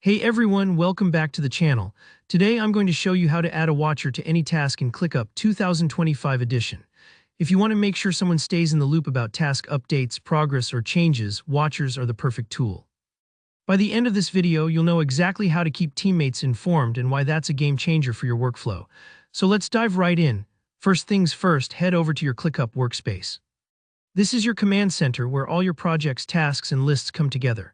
Hey everyone, welcome back to the channel. Today I'm going to show you how to add a watcher to any task in ClickUp 2025 edition. If you want to make sure someone stays in the loop about task updates, progress, or changes, watchers are the perfect tool. By the end of this video, you'll know exactly how to keep teammates informed and why that's a game changer for your workflow. So let's dive right in. First things first, head over to your ClickUp workspace. This is your command center where all your projects, tasks, and lists come together.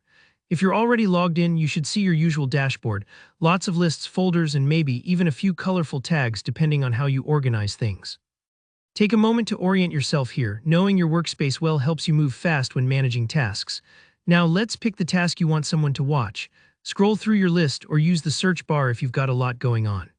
If you're already logged in, you should see your usual dashboard, lots of lists, folders, and maybe even a few colorful tags depending on how you organize things. Take a moment to orient yourself here. Knowing your workspace well helps you move fast when managing tasks. Now let's pick the task you want someone to watch. Scroll through your list or use the search bar if you've got a lot going on.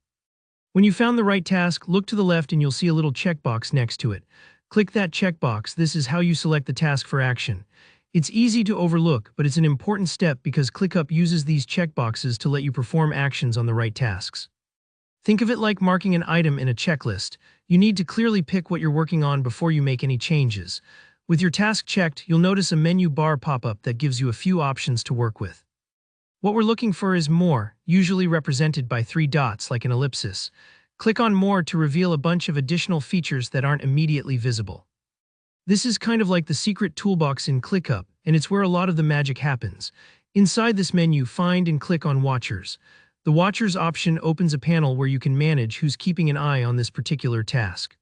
When you found the right task, look to the left and you'll see a little checkbox next to it. Click that checkbox. This is how you select the task for action. It's easy to overlook, but it's an important step because ClickUp uses these checkboxes to let you perform actions on the right tasks. Think of it like marking an item in a checklist. You need to clearly pick what you're working on before you make any changes. With your task checked, you'll notice a menu bar pop up that gives you a few options to work with. What we're looking for is More, usually represented by 3 dots like an ellipsis. Click on More to reveal a bunch of additional features that aren't immediately visible. This is kind of like the secret toolbox in ClickUp, and it's where a lot of the magic happens. Inside this menu, find and click on Watchers. The Watchers option opens a panel where you can manage who's keeping an eye on this particular task.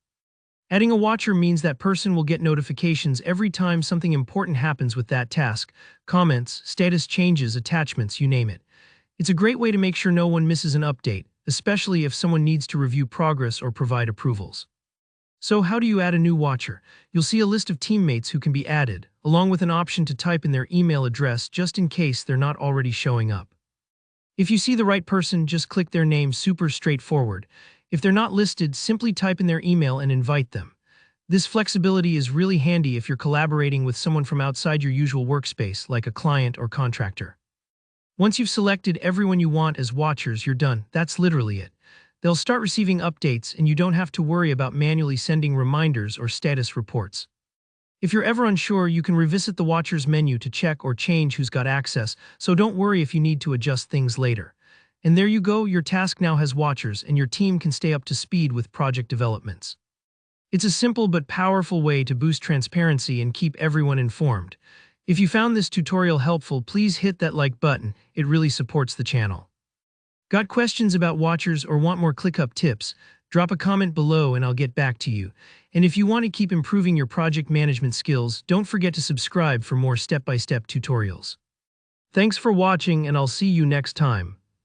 Adding a watcher means that person will get notifications every time something important happens with that task, comments, status changes, attachments, you name it. It's a great way to make sure no one misses an update, especially if someone needs to review progress or provide approvals. So how do you add a new watcher? You'll see a list of teammates who can be added, along with an option to type in their email address just in case they're not already showing up. If you see the right person, just click their name. Super straightforward. If they're not listed, simply type in their email and invite them. This flexibility is really handy if you're collaborating with someone from outside your usual workspace, like a client or contractor. Once you've selected everyone you want as watchers, you're done. That's literally it. They'll start receiving updates and you don't have to worry about manually sending reminders or status reports. If you're ever unsure, you can revisit the Watchers menu to check or change who's got access, so don't worry if you need to adjust things later. And there you go, your task now has watchers and your team can stay up to speed with project developments. It's a simple but powerful way to boost transparency and keep everyone informed. If you found this tutorial helpful, please hit that like button. It really supports the channel. Got questions about watchers or want more ClickUp tips? Drop a comment below and I'll get back to you. And if you want to keep improving your project management skills, don't forget to subscribe for more step-by-step tutorials. Thanks for watching and I'll see you next time.